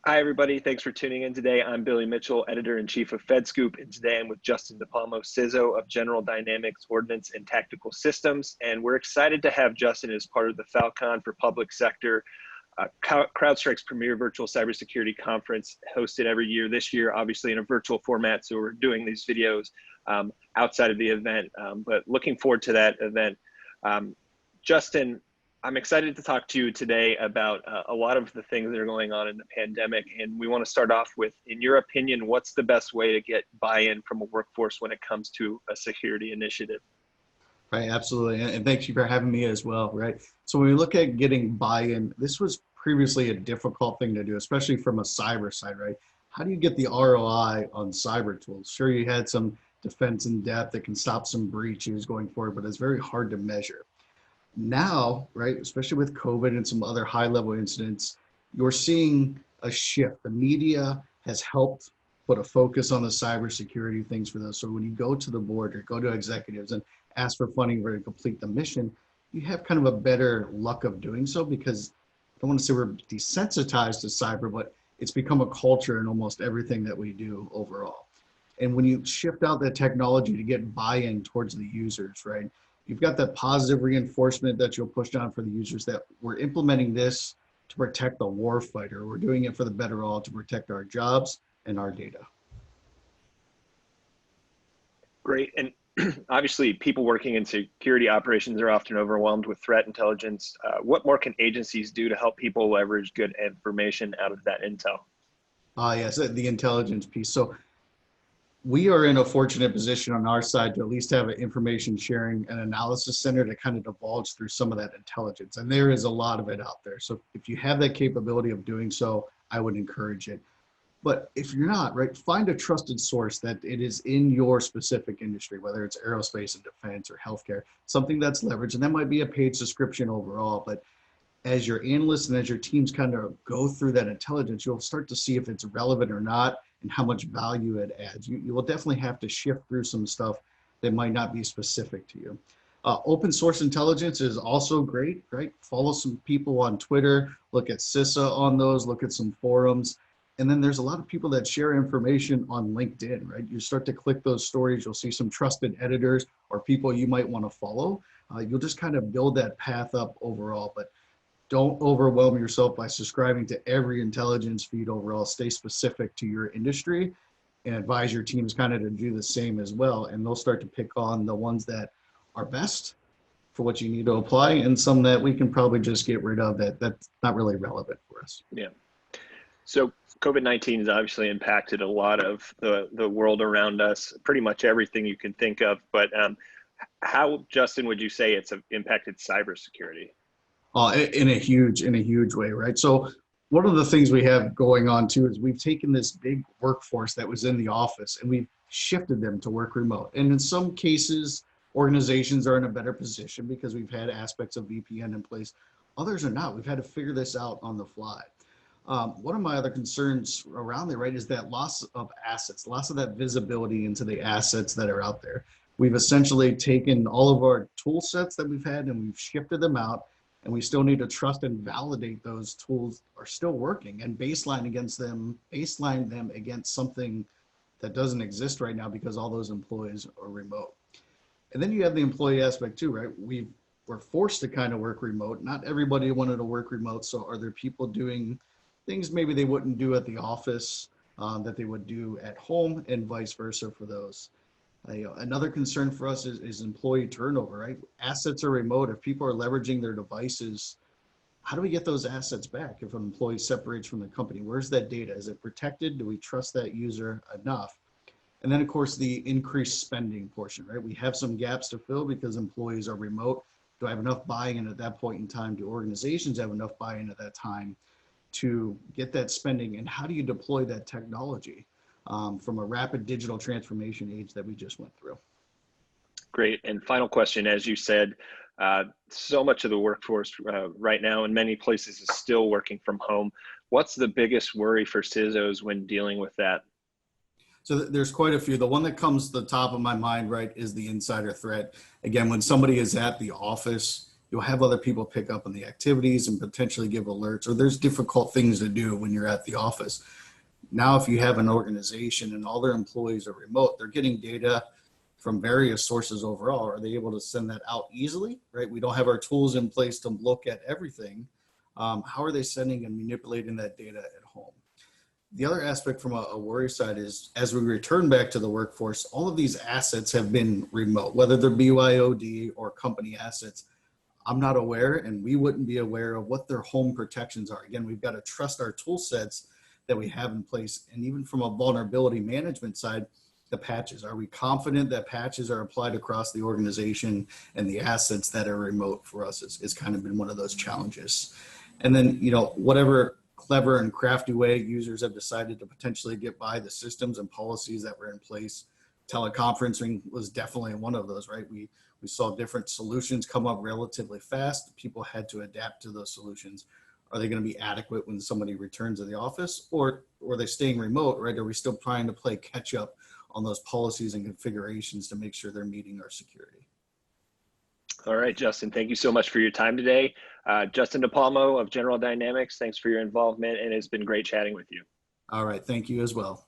Hi, everybody. Thanks for tuning in today. I'm Billy Mitchell, Editor-in-Chief of FedScoop, and today I'm with Justin DePalmo, CISO of General Dynamics, Ordnance, and Tactical Systems. And we're excited to have Justin as part of the Fal.Con for Public Sector, CrowdStrike's premier virtual cybersecurity conference hosted every year. This year, obviously in a virtual format, so we're doing these videos outside of the event, but looking forward to that event. Justin, I'm excited to talk to you today about a lot of the things that are going on in the pandemic. And we want to start off with, in your opinion, what's the best way to get buy-in from a workforce when it comes to a security initiative? Right, absolutely. And thank you for having me as well, right? So when we look at getting buy-in, this was previously a difficult thing to do, especially from a cyber side, right? How do you get the ROI on cyber tools? Sure, you had some defense in depth that can stop some breaches going forward, but it's very hard to measure. Now, right, especially with COVID and some other high-level incidents, you're seeing a shift. The media has helped put a focus on the cybersecurity things for those. So when you go to the board or go to executives and ask for funding to complete the mission, you have kind of a better luck of doing so, because I don't want to say we're desensitized to cyber, but it's become a culture in almost everything that we do overall. And when you shift out that technology to get buy-in towards the users, right, you've got that positive reinforcement that you'll push down for the users that we're implementing this to protect the warfighter. We're doing it for the better all, to protect our jobs and our data. Great. And obviously, people working in security operations are often overwhelmed with threat intelligence. What more can agencies do to help people leverage good information out of that intel? Yes, the intelligence piece. So we are in a fortunate position on our side to at least have an information sharing and analysis center to kind of divulge through some of that intelligence. And there is a lot of it out there. So if you have that capability of doing so, I would encourage it. But if you're not, right, find a trusted source that it is in your specific industry, whether it's aerospace and defense or healthcare, something that's leveraged. And that might be a paid subscription overall, but as your analysts and as your teams kind of go through that intelligence, you'll start to see if it's relevant or not and how much value it adds. You will definitely have to shift through some stuff that might not be specific to you. Open source intelligence is also great, right? Follow some people on Twitter, look at CISO on those, look at some forums. And then there's a lot of people that share information on LinkedIn, right? You start to click those stories, you'll see some trusted editors or people you might want to follow. You'll just kind of build that path up overall, but don't overwhelm yourself by subscribing to every intelligence feed overall. Stay specific to your industry and advise your teams kind of to do the same as well. And they'll start to pick on the ones that are best for what you need to apply, and some that we can probably just get rid of that's not really relevant for us. Yeah. So COVID-19 has obviously impacted a lot of the world around us, pretty much everything you can think of. But how, Justin, would you say it's impacted cybersecurity? In a huge way, right? So one of the things we have going on too is we've taken this big workforce that was in the office and we've shifted them to work remote. And in some cases, organizations are in a better position because we've had aspects of VPN in place. Others are not. We've had to figure this out on the fly. One of my other concerns around there, right, is that loss of assets, loss of that visibility into the assets that are out there. We've essentially taken all of our tool sets that we've had and we've shifted them out, and we still need to trust and validate those tools are still working and baseline them against something that doesn't exist right now because all those employees are remote. And then you have the employee aspect too, right? We're forced to kind of work remote. Not everybody wanted to work remote. So are there people doing things maybe they wouldn't do at the office that they would do at home, and vice versa for those? Another concern for us is employee turnover, right? Assets are remote. If people are leveraging their devices, how do we get those assets back if an employee separates from the company? Where's that data? Is it protected? Do we trust that user enough? And then, of course, the increased spending portion, right? We have some gaps to fill because employees are remote. Do I have enough buy-in at that point in time? Do organizations have enough buy-in at that time to get that spending? And how do you deploy that technology from a rapid digital transformation age that we just went through? Great. And final question, as you said, so much of the workforce right now in many places is still working from home. What's the biggest worry for CISOs when dealing with that? So there's quite a few. The one that comes to the top of my mind, right, is the insider threat. Again, when somebody is at the office you'll have other people pick up on the activities and potentially give alerts, or there's difficult things to do when you're at the office. Now, if you have an organization and all their employees are remote, they're getting data from various sources overall. Are they able to send that out easily, right? We don't have our tools in place to look at everything. How are they sending and manipulating that data at home? The other aspect from a worry side is as we return back to the workforce, all of these assets have been remote, whether they're BYOD or company assets. I'm not aware, and we wouldn't be aware of what their home protections are. Again, we've got to trust our tool sets that we have in place. And even from a vulnerability management side, the patches. Are we confident that patches are applied across the organization, and the assets that are remote for us is kind of been one of those challenges. And then, whatever clever and crafty way users have decided to potentially get by the systems and policies that were in place, teleconferencing was definitely one of those, right? We saw different solutions come up relatively fast. People had to adapt to those solutions. Are they going to be adequate when somebody returns to the office, or are they staying remote, right? Are we still trying to play catch up on those policies and configurations to make sure they're meeting our security? All right, Justin, thank you so much for your time today. Justin DePalmo of General Dynamics, thanks for your involvement, and it's been great chatting with you. All right, thank you as well.